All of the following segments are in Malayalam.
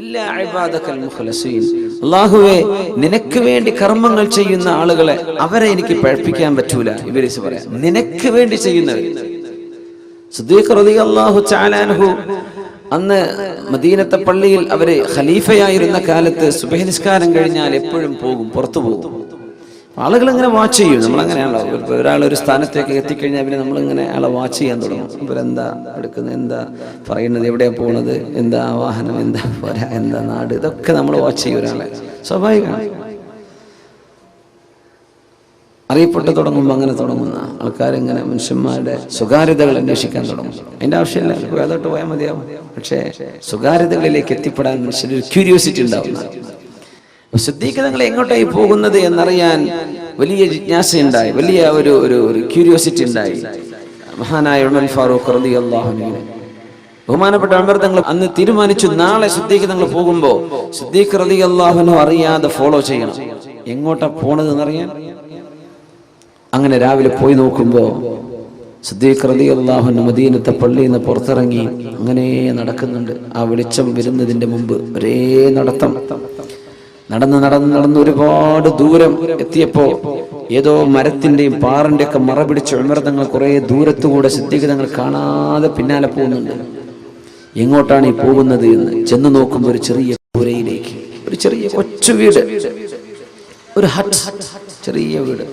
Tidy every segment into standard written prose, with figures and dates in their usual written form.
ഇല്ലാ ഇബാദകൽ മുഖ്ലസീൻ. അല്ലാഹുവേ, നിനക്ക് വേണ്ടി കർമ്മങ്ങൾ ചെയ്യുന്ന ആളുകളെ അവരെ എനിക്ക് പഴിപ്പിക്കാൻ പറ്റൂല. ഇബ്ലീസ് പറയാം, നിനക്ക് വേണ്ടി ചെയ്യുന്നവർ. സിദ്ദീഖ് റളിയല്ലാഹു തആല അൻഹു അന്ന് മദീനത്തെ പള്ളിയിൽ അവര് ഖലീഫയായിരുന്ന കാലത്ത് സുബ്ഹി നിസ്കാരം കഴിഞ്ഞാൽ എപ്പോഴും പോകും, പുറത്തു പോകും. ആളുകൾ ഇങ്ങനെ വാച്ച് ചെയ്യും. നമ്മളങ്ങനെയാണല്ലോ, ഒരാൾ ഒരു സ്ഥാനത്തേക്ക് എത്തിക്കഴിഞ്ഞാൽ പിന്നെ നമ്മളിങ്ങനെ അയാളെ വാച്ച് ചെയ്യാൻ തുടങ്ങും. ഇവരെന്താ എടുക്കുന്നത്, എന്താ പറയുന്നത്, എവിടെയാ പോകുന്നത്, എന്താ വാഹനം, എന്താ പോരാ, എന്താ നാട്, ഇതൊക്കെ നമ്മൾ വാച്ച് ചെയ്യും. ഒരാളെ സ്വാഭാവികമാണ്. അറിയപ്പെട്ട് തുടങ്ങുമ്പോൾ അങ്ങനെ തുടങ്ങുന്ന ആൾക്കാരിങ്ങനെ മനുഷ്യന്മാരുടെ സ്വകാര്യതകൾ അന്വേഷിക്കാൻ തുടങ്ങും. അതിൻ്റെ ആവശ്യമില്ല, അതോട്ട് പോയാൽ മതിയാവും. പക്ഷേ സ്വകാര്യതകളിലേക്ക് എത്തിപ്പെടാൻ മനുഷ്യന് ക്യൂരിയോസിറ്റി ഉണ്ടാവുന്ന സിദ്ദീഖ് തങ്ങൾ എങ്ങോട്ടായി പോകുന്നത് എന്നറിയാൻ വലിയ ജിജ്ഞാസയുണ്ടായി, വലിയ ഒരു ക്യൂരിയോസിറ്റി ഉണ്ടായി. മഹാനായ ഉമർ ഫാറൂഖ് റളിയല്ലാഹു അൻഹു, ബഹുമാനപ്പെട്ട ഉമർ തങ്ങൾ അന്ന് തീരുമാനിച്ചു, നാളെ സിദ്ദീഖ് തങ്ങൾ പോകുമ്പോൾ സിദ്ദീഖ് റളിയല്ലാഹു അൻഹു അറിയാതെ ഫോളോ ചെയ്യണം. എങ്ങോട്ടാ പോണത് എന്നറിയാൻ. അങ്ങനെ രാവിലെ പോയി നോക്കുമ്പോൾ സിദ്ദീഖ് റളിയല്ലാഹു അൻഹു മദീനത്തെ പള്ളിയിൽ നിന്ന് പുറത്തിറങ്ങി അങ്ങനെ നടക്കുന്നുണ്ട്. ആ വെളിച്ചം വരുന്നതിന്റെ മുമ്പ് ഒരേ നടത്തം. നടന്ന് ഒരുപാട് ദൂരം എത്തിയപ്പോ ഏതോ മരത്തിന്റെയും പാറിന്റെ ഒക്കെ മറ പിടിച്ച് ഉമർ തങ്ങൾ കുറെ ദൂരത്തുകൂടെ സിദ്ദീഖ് തങ്ങൾ കാണാതെ പിന്നാലെ പോകുന്നുണ്ട്. എങ്ങോട്ടാണ് ഈ പോകുന്നത് എന്ന് ചെന്ന് നോക്കുമ്പോൾ ഒരു ചെറിയ പുരയിലേക്ക്, ഒരു ചെറിയ കൊച്ചു വീട്, ഒരു ഹട്ട്, ചെറിയ വീട്.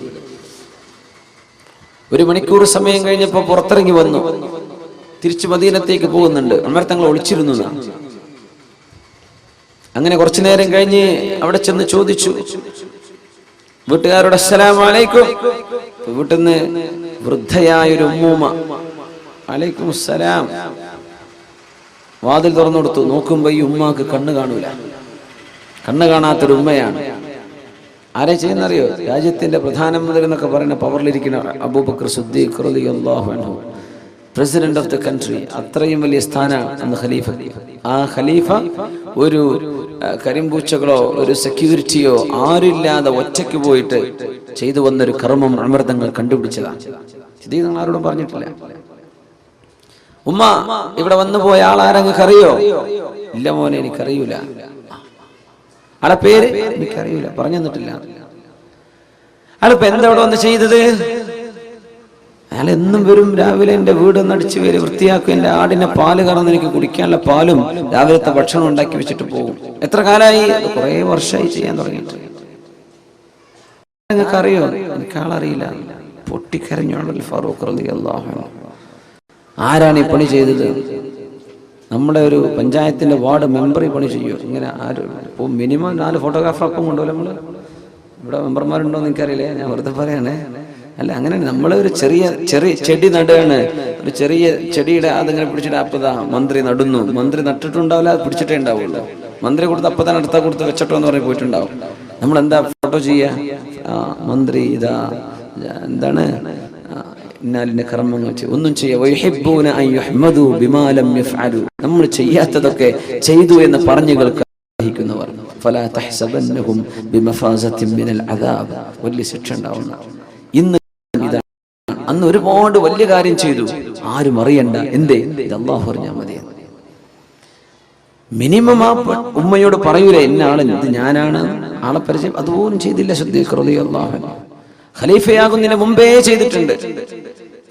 ഒരു മണിക്കൂർ സമയം കഴിഞ്ഞപ്പോ പുറത്തിറങ്ങി വന്നു, തിരിച്ചു മദീനത്തേക്ക് പോകുന്നുണ്ട്. ഉമർ തങ്ങൾ ഒളിച്ചിരുന്നു. അങ്ങനെ കുറച്ചു നേരം കഴിഞ്ഞ് അവിടെ ചെന്ന് ചോദിച്ചു വീട്ടുകാരോട്, അസ്സലാമു അലൈക്കും. വീട്ടിൽ നിന്ന് വൃദ്ധയായൊരു ഉമ്മൂമ്മ, അലൈക്കും അസ്സലാം, വാതിൽ തുറന്നു കൊടുത്തു. നോക്കുമ്പോ ഈ ഉമ്മാക്ക് കണ്ണ് കാണൂല, കണ്ണ് കാണാത്തൊരു ഉമ്മയാണ്. ആരെ ചെയ്യുന്നറിയോ? രാജ്യത്തിന്റെ പ്രധാനമന്ത്രി എന്നൊക്കെ പറയുന്ന പവറിലിരിക്കുന്ന അബൂബക്കർ സിദ്ദീഖ് റളിയല്ലാഹു അൻഹു, പ്രസിഡന്റ് ഓഫ് ദ കൺട്രി. അത്രയും വലിയ സ്ഥാനമാണ് അന്ന് ഖലീഫ. ആ ഖലീഫ ഒരു കരിമ്പൂച്ചകളോ ഒരു സെക്യൂരിറ്റിയോ ആരില്ലാതെ ഒറ്റയ്ക്ക് പോയിട്ട് ചെയ്തു വന്നൊരു കർമ്മം ഉമർ തങ്ങൾ കണ്ടുപിടിച്ചതാണ്. ഇത് നിങ്ങൾ ആരോടും പറഞ്ഞിട്ടില്ല. ഉമ്മ, ഇവിടെ വന്നു പോയ ആളാരെങ്കിലും അറിയോ? ഇല്ല മോനെ, എനിക്കറിയൂല. ആളെ പേര് എനിക്കറിയൂല, പറഞ്ഞു തന്നിട്ടില്ല. ആളിപ്പോ എന്താ ഇവിടെ വന്ന് ചെയ്തത്? അയാൾ എന്നും വരും, രാവിലെ എന്റെ വീട് നടിച്ചു വരും, വൃത്തിയാക്കും, എന്റെ ആടിനെ പാല് കറന്ന് എനിക്ക് കുടിക്കാനുള്ള പാലും രാവിലത്തെ ഭക്ഷണം ഉണ്ടാക്കി വെച്ചിട്ട് പോകും. എത്ര കാലമായി? കുറെ വർഷമായി ചെയ്യാൻ തുടങ്ങിയിട്ട്. നിങ്ങൾക്ക് അറിയോ? എനിക്ക് ആളറിയില്ല. പൊട്ടിക്കരഞ്ഞു ഫാറൂഖ് റളിയല്ലാഹു അൻഹു. ആരാണ് ഈ പണി ചെയ്തത്? നമ്മുടെ ഒരു പഞ്ചായത്തിന്റെ വാർഡ് മെമ്പർ ഈ പണി ചെയ്യും. ഇങ്ങനെ ആരും ഇപ്പോൾ മിനിമം 4 ഫോട്ടോഗ്രാഫർ അപ്പം കൊണ്ടുപോലും നമ്മൾ. ഇവിടെ മെമ്പർമാരുണ്ടോ എന്ന് എനിക്കറിയില്ലേ, ഞാൻ വെറുതെ പറയണേ. അല്ല, അങ്ങനെ നമ്മളൊരു ചെറിയ ചെടി നടുകയാണ്. ഒരു ചെറിയ ചെടിയുടെ അതിങ്ങനെ പിടിച്ചിട്ട് അപ്പതാ മന്ത്രി നടുന്നു. മന്ത്രി നട്ടിട്ടുണ്ടാവില്ല, അത് പിടിച്ചിട്ടേ ഉണ്ടാവുള്ളൂ. മന്ത്രി കൊടുത്ത് അപ്പതാൻ അടുത്ത കൊടുത്ത് വെച്ചിട്ടോ എന്ന് പറഞ്ഞ് പോയിട്ടുണ്ടാവും. നമ്മളെന്താ ഫോട്ടോ ചെയ്യാ? മന്ത്രി ഇതാ എന്താണ് ഇന്നാലിന്റെ കർമ്മങ്ങൾ ഒന്നും ചെയ്യാ. നമ്മൾ ചെയ്യാത്തതൊക്കെ ചെയ്തു എന്ന് പറഞ്ഞു കേൾക്കുന്നവർ വലിയ ശിക്ഷ ഉണ്ടാവുന്ന. ഇന്ന് അന്ന് ഒരുപാട് വലിയ കാര്യം ചെയ്തു, ആരും അറിയണ്ട. എന്തേ? ഇത് അല്ലാഹു അറിഞ്ഞാൽ മതി. മിനിമം ആ ഉമ്മയോട് പറയൂലേ, ഇന്ന ആള്, ഇത് ഞാനാണ്, ആളെ പരിചയം അതുപോലും ചെയ്തില്ല സിദ്ദീഖ് റളിയല്ലാഹു അൻഹു. ഖലീഫയാകുന്നതിന് മുമ്പേ ചെയ്തിട്ടുണ്ട്.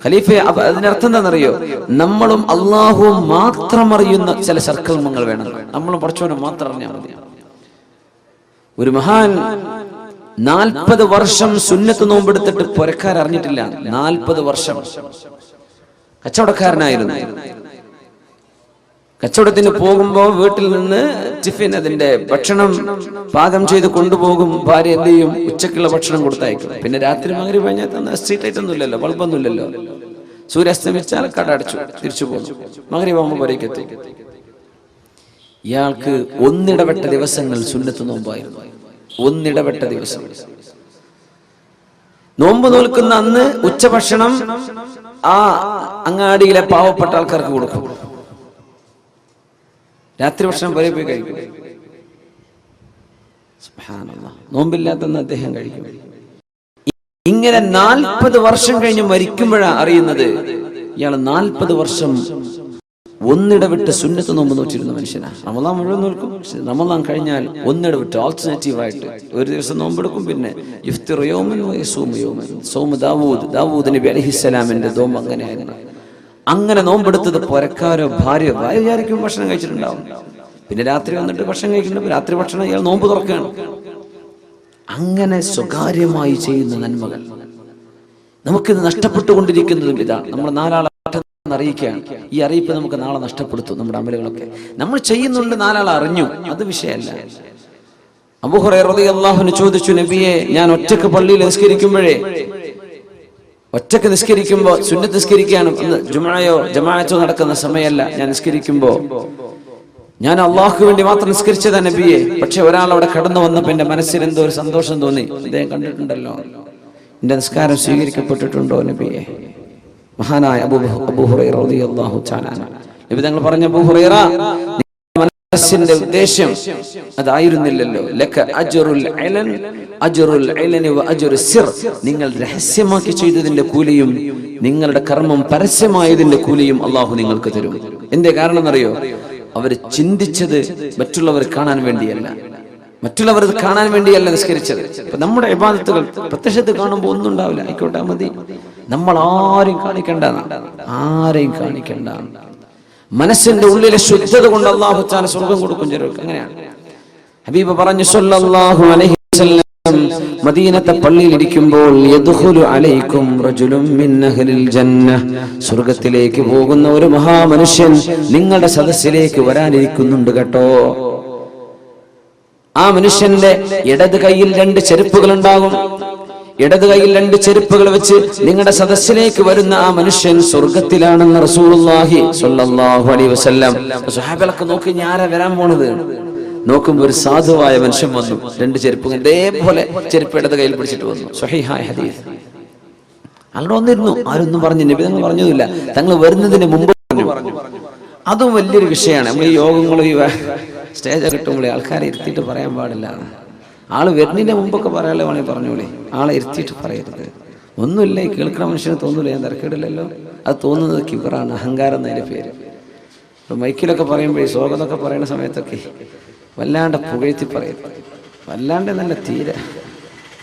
ഖലീഫ അതിനർത്ഥം എന്താണെന്നറിയോ? നമ്മളും അള്ളാഹുവും മാത്രം അറിയുന്ന ചില സൽക്കർമ്മങ്ങൾ വേണം. നമ്മളും പഠിച്ചവനെ മാത്രം അറിഞ്ഞാൽ മതി. ഒരു മഹാൻ 40 വർഷം സുന്നത്ത് നോമ്പെടുത്തിട്ട് പുരക്കാർ അറിഞ്ഞിട്ടില്ല. 40 വർഷം കച്ചവടക്കാരനായിരുന്നു. കച്ചവടത്തിന് പോകുമ്പോ വീട്ടിൽ നിന്ന് ടിഫിൻ, അതിന്റെ ഭക്ഷണം പാകം ചെയ്ത് കൊണ്ടുപോകും. ഭാര്യ എന്ത് ചെയ്യും? ഉച്ചക്കുള്ള ഭക്ഷണം കൊടുത്തയക്കും. പിന്നെ രാത്രി മഗ്‌രിബ് കഴിഞ്ഞാൽ സ്ട്രീറ്റ് ലൈറ്റ് ഒന്നും ഇല്ലല്ലോ, ബൾബൊന്നും ഇല്ലല്ലോ. സൂര്യാസ്തമിച്ചാൽ കട അടച്ചു തിരിച്ചു പോകുന്നു. മഗ്‌രിബ് ആകുമ്പോൾ പുരയ്ക്ക് എത്തി. ഇയാൾക്ക് ഒന്നിടവിട്ട ദിവസങ്ങൾ സുന്നത്ത് നോമ്പായിരുന്നു. ഒന്നിടവിട്ട ദിവസം നോമ്പ് നോൽക്കുന്ന അന്ന് ഉച്ചഭക്ഷണം ആ അങ്ങാടിയിലെ പാവപ്പെട്ട ആൾക്കാർക്ക് കൊടുക്കും. രാത്രി ഭക്ഷണം വരെ പോയി കഴിക്കും. സുബ്ഹാനല്ലാഹ്, നോമ്പില്ലാത്തന്ന് അദ്ദേഹം കഴിക്കും. ഇങ്ങനെ 40 വർഷം കഴിഞ്ഞ് മരിക്കുമ്പോഴാണ് അറിയുന്നത് ഇയാൾ 40 വർഷം ഒന്നിടവിട്ട് സുന്നത്ത് നോമ്പ് നോറ്റിരുന്ന മനുഷ്യനാണ്. റമദാൻ മുഴുവൻ നോക്കും, റമദാൻ കഴിഞ്ഞാൽ ഒന്നിടവിട്ട് ആൾട്ടർനേറ്റീവായിട്ട് ഒരു ദിവസം നോമ്പെടുക്കും. പിന്നെ ഇഫ്തിറു യൗമൻ വയസൂമു യൗമൻ. സൗമ ദാവൂദ് നബി അലൈഹിസ്സലാമിന്റെ നോമ്പ് അങ്ങനെയായിരുന്നു. അങ്ങനെ നോമ്പെടുത്തത് പുരക്കാരോ ഭാര്യ വിചാരിക്കും ഭക്ഷണം കഴിച്ചിട്ടുണ്ടാവും. പിന്നെ രാത്രി വന്നിട്ട് ഭക്ഷണം കഴിക്കുന്നുണ്ട്, രാത്രി ഭക്ഷണം ഇയാൾ നോമ്പ് തുറക്കുകയാണ്. അങ്ങനെ സ്വകാര്യമായി ചെയ്യുന്ന നന്മകൾ നമുക്കിത് നഷ്ടപ്പെട്ടുകൊണ്ടിരിക്കുന്നതും ഇതാണ്. നമ്മൾ നാലാളെ അറിയിക്കുകയാണ്. ഈ അറിയിപ്പ് നമുക്ക് നാളെ നഷ്ടപ്പെടുത്തും. നമ്മുടെ അമലുകളൊക്കെ നമ്മൾ ചെയ്യുന്നുണ്ട്, നാലാൾ അറിഞ്ഞു, അത് വിഷയമല്ല. അബൂ ഹുറൈറ റളിയല്ലാഹു അൻഹു ചോദിച്ചു, നബിയെ, ഞാൻ ഒറ്റക്ക് പള്ളിയിൽ ഒറ്റക്ക് നിസ്കരിക്കുമ്പോൾ സുന്നത്ത് നിസ്കരിക്കുകയാണ്, ജുമുഅയോ ജമാഅത്തോ നടക്കുന്ന സമയമല്ല, ഞാൻ നിസ്കരിക്കുമ്പോൾ ഞാൻ അള്ളാഹുക്ക് വേണ്ടി മാത്രം നിസ്കരിച്ചതാ നബിയെ. പക്ഷെ ഒരാൾ അവിടെ കടന്നു വന്നപ്പോ എന്റെ മനസ്സിൽ എന്തോ ഒരു സന്തോഷം തോന്നി. അദ്ദേഹം കണ്ടിട്ടുണ്ടല്ലോ, എന്റെ നിസ്കാരം സ്വീകരിക്കപ്പെട്ടിട്ടുണ്ടോ നബിയെ? മഹാനായ അബൂ ഹുറൈറ റളിയല്ലാഹു തആല നബി തങ്ങൾ പറഞ്ഞു, അബൂ ഹുറൈറ, മനസ്സിന്റെ ഉദ്ദേശം അതായിരുന്നില്ലല്ലോ. ലക അജ്റുൽ ഇലൻ അജ്റുൽ ഇലനി വ അജ്റുസ് സിർ. നിങ്ങൾ രഹസ്യമാക്കി ചെയ്തതിന്റെ കൂലിയും നിങ്ങളുടെ കർമ്മം പരസ്യമായതിന്റെ കൂലിയും അള്ളാഹു നിങ്ങൾക്ക് തരും. എന്തേ കാരണം എന്നറിയോ? അവർ ചിന്തിച്ചത് മറ്റുള്ളവർ കാണാൻ വേണ്ടിയല്ല, നിസ്കരിച്ചത്. ഇപ്പൊ നമ്മുടെ ഇബാദത്തുകൾ പ്രത്യക്ഷത്തിൽ കാണുമ്പോൾ ഒന്നും ഉണ്ടാവില്ല, ആയിക്കോട്ടെ മതി. നമ്മൾ ആരെയും കാണിക്കണ്ട. മനസ്സിന്റെ ഉള്ളിലെ ശുദ്ധത കൊണ്ട് അല്ലാഹു തആല സ്വർഗ്ഗം കൊടുക്കും ചിലർക്ക്. അങ്ങനെയാണ് ഹബീബ് പറഞ്ഞു സല്ലല്ലാഹു അലൈഹി വസല്ലം, മദീനത്തെ പള്ളിയിൽ ഇരിക്കുമ്പോൾ യദ്ഖുലു അലൈക്കും റജുലുൻ മിൻ അഹ്ലിൽ ജന്ന. സ്വർഗ്ഗത്തിലേക്ക് പോകുന്ന ഒരു മഹാമനുഷ്യൻ നിങ്ങളുടെ സദസ്സിലേക്ക് വരാനിരിക്കുന്നുണ്ട് കേട്ടോ. ആ മനുഷ്യന്റെ ഇടത് കൈയിൽ 2 ചെരുപ്പുകൾ ഉണ്ടാകും. ഇടത് കൈയിൽ 2 ചെരുപ്പുകൾ വെച്ച് നിങ്ങളുടെ സദസ്സിലേക്ക് വരുന്ന ആ മനുഷ്യൻ സ്വർഗത്തിലാണെന്ന് റസൂലുള്ളാഹി സ്വല്ലല്ലാഹു അലൈഹി വസല്ലം. സ്വഹാബികളൊക്കെ നോക്കി, ആരാ വരാൻ പോണത്? നോക്കുമ്പോൾ ഒരു സാധുവായ മനുഷ്യൻ വന്നു, 2 ചെരുപ്പുകൾ ഇതേപോലെ ചെരുപ്പ് ഇടത് കയ്യിൽ പിടിച്ചിട്ട് വന്നു. സ്വഹീഹായ ഹദീസ്. അവിടെ വന്നിരുന്നു, ആരൊന്നും പറഞ്ഞു, നബി തങ്ങൾ പറഞ്ഞതില്ല, തങ്ങൾ വരുന്നതിന് മുമ്പ് പറഞ്ഞു. അതും വലിയൊരു വിഷയമാണ്. നമ്മൾ ഈ യോഗങ്ങളും ഈ സ്റ്റേജ് കിട്ടുമ്പോൾ ആൾക്കാരെ ഇരുത്തിയിട്ട് പറയാൻ പാടില്ല. ആള് വരുന്നതിന്റെ മുമ്പൊക്കെ പറയാനുള്ള വേണമെങ്കിൽ പറഞ്ഞോളി, ആളെ ഇരുത്തിയിട്ട് പറയരുത്. ഒന്നുമില്ല, ഈ കേൾക്കുന്ന മനുഷ്യന് തോന്നൂല, ഞാൻ തിരക്കിടില്ലല്ലോ. അത് തോന്നുന്നത് കിബറാണ്, അഹങ്കാരം എന്നതിന്റെ പേര്. ഇപ്പൊ മൈക്കിലൊക്കെ പറയുമ്പോഴേ സ്വാഗതമൊക്കെ പറയുന്ന സമയത്തൊക്കെ വല്ലാണ്ട് പുകഴ്ത്തി പറയരുത്, വല്ലാണ്ട് നല്ല തീരെ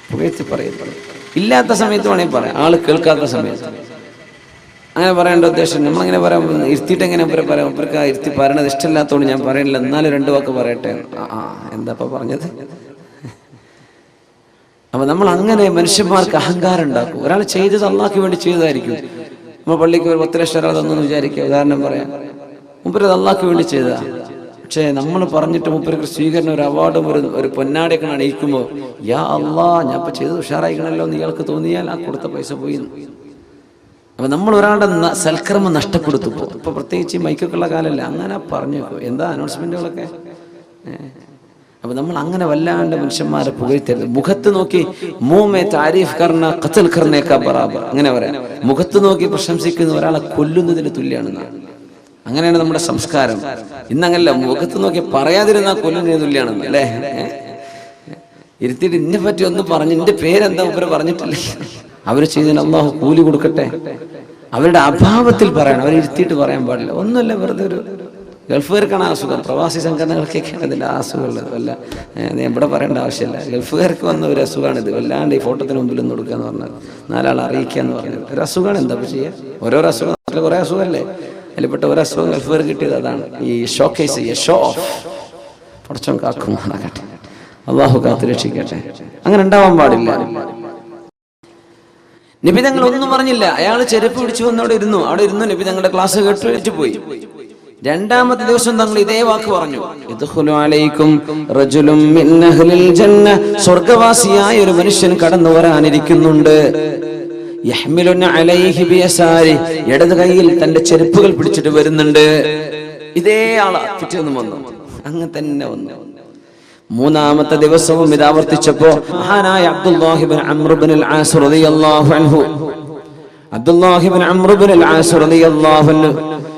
പുകഴ്ത്തി പറയരുത്. ഇല്ലാത്ത സമയത്ത് വേണമെങ്കിൽ പറയാം, ആള് കേൾക്കാത്ത സമയത്ത് അങ്ങനെ പറയേണ്ട ഉദ്ദേശം. നമ്മളങ്ങനെ പറയാം, ഇരുത്തിയിട്ട് എങ്ങനെ പറയാം, ഇവർക്ക് ഇരുത്തി പറയണത് ഇഷ്ടമില്ലാത്തതുകൊണ്ട് ഞാൻ പറയണില്ല, എന്നാലും 2 വാക്ക് പറയട്ടെ. എന്താ പറഞ്ഞത്? അപ്പൊ നമ്മൾ അങ്ങനെ മനുഷ്യന്മാർക്ക് അഹങ്കാരം ഉണ്ടാക്കും. ഒരാൾ ചെയ്തത് അള്ളാഹ്ക്ക് വേണ്ടി ചെയ്തതായിരിക്കും. നമ്മൾ പള്ളിക്ക് ഒരു 10 ലക്ഷം ഒരാൾ തന്നു വിചാരിക്കുക, ഉദാഹരണം പറയാം, മുമ്പരത് അള്ളാഹ്ക്ക് വേണ്ടി ചെയ്തതാ. പക്ഷെ നമ്മൾ പറഞ്ഞിട്ട് മുപ്പർക്ക് സ്വീകരണം, ഒരു അവാർഡും ഒരു പൊന്നാടയൊക്കെ അണിയിക്കുമ്പോൾ, യാ അള്ളാ, ഞാൻ ഇപ്പൊ ചെയ്തത് ഉഷാറായിക്കണല്ലോ എന്ന് ഇയാൾക്ക് തോന്നിയാൽ ആ കൊടുത്ത പൈസ പോയി. അപ്പൊ നമ്മൾ ഒരാളുടെ സൽക്കർമ്മം നഷ്ടപ്പെടുത്തും. ഇപ്പൊ പ്രത്യേകിച്ച് മൈക്കൊക്കെയുള്ള കാലമല്ല, അങ്ങനെ പറഞ്ഞു എന്താ അനൗൺസ്മെന്റുകളൊക്കെ. അപ്പൊ നമ്മൾ അങ്ങനെ വല്ലാണ്ട് മനുഷ്യന്മാരെ പുകഴ്ത്തരുത്. മുഖത്ത് നോക്കി മൂമേ താരീഫ് കർണ ഖത്ൽ കർണേക്കാ ബറാബർ, അങ്ങനെ പറയാം. മുഖത്ത് നോക്കി പ്രശംസിക്കുന്ന ഒരാളെ കൊല്ലുന്നതിന് തുല്യാണെന്നാണ്. അങ്ങനെയാണ് നമ്മുടെ സംസ്കാരം. ഇന്നങ്ങനല്ല, മുഖത്ത് നോക്കി പറയാതിരുന്നാൽ കൊല്ലുന്നതിന് തുല്യാണെന്ന്, അല്ലേ? ഇരുത്തിയിട്ട് ഇന്നെ പറ്റി ഒന്ന് പറഞ്ഞു, എന്റെ പേരെന്താ ഇവര് പറഞ്ഞിട്ടില്ലേ? അവര് ചെയ്തതിന് അല്ലാഹു കൂലി കൊടുക്കട്ടെ. അവരുടെ അഭാവത്തിൽ പറയണം, അവരെ ഇരുത്തിയിട്ട് പറയാൻ പാടില്ല. ഒന്നുമല്ല, വെറുതെ ഒരു ഗൾഫുകാർക്കാണ് അസുഖം, പ്രവാസി സംഘടനകൾക്കൊക്കെയാണ് ഇതിൻ്റെ അസുഖമുള്ളത്. വല്ല ഇവിടെ പറയേണ്ട ആവശ്യമില്ല. ഗൾഫുകാർക്ക് വന്ന ഒരു അസുഖമാണിത്. വല്ലാണ്ട് ഈ ഫോട്ടോത്തിന് മുമ്പിൽ ഒന്ന് കൊടുക്കുക എന്ന് പറഞ്ഞാൽ, 4 ആൾ അറിയിക്കുക എന്ന് പറഞ്ഞത് ഒരു അസുഖമാണ്. എന്താ ചെയ്യുക? ഓരോരോ അസുഖം, കുറേ അസുഖമല്ലേ, അതിൽപ്പെട്ട ഒരു അസുഖം ഗൾഫുകാർ കിട്ടിയത് അതാണ്. ഈ ഷോക്കേസ്, ഷോ ഓഫ്. പടച്ചോൻ കാക്കുമാറാകട്ടെ, അള്ളാഹു കാത്തു രക്ഷിക്കട്ടെ. അങ്ങനെ ഉണ്ടാവാൻ പാടില്ല. നബി തങ്ങൾ ഒന്നും പറഞ്ഞില്ല. അയാൾ ചെരുപ്പ് പിടിച്ചു വന്ന് അവിടെ ഇരുന്നു. നബി തങ്ങളുടെ ക്ലാസ് കേട്ട് പോയി. 2ാമത്തെ ദിവസം തങ്ങൾ ഇതേ വാക്ക് പറഞ്ഞു, യദ്ഖുലു അലൈക്കും റജുലുൻ മിൻ അഹ്ലിൽ ജന്ന. സ്വർഗ്ഗവാസിയായ ഒരു മനുഷ്യൻ കടന്നു വരാനിരിക്കുന്നുണ്ട്. യഹ്മിലുന അലൈഹി ബിയസാരി. ഇടത് കൈയിൽ തന്റെ ചെരുപ്പുകൾ പിടിച്ചിട്ട് വരുന്നുണ്ട്. ഇതേ ആളാ പിറ്റേന്ന് വന്നു, അങ്ങനെ തന്നെ വന്നു. 3ാമത്തെ ദിവസവും ഇത് ആവർത്തിച്ചപ്പോ മഹാനായ അബ്ദുല്ലാഹി ഇബ്നു അംർ ഇബ്നുൽ ആസ് റളിയല്ലാഹു അൻഹു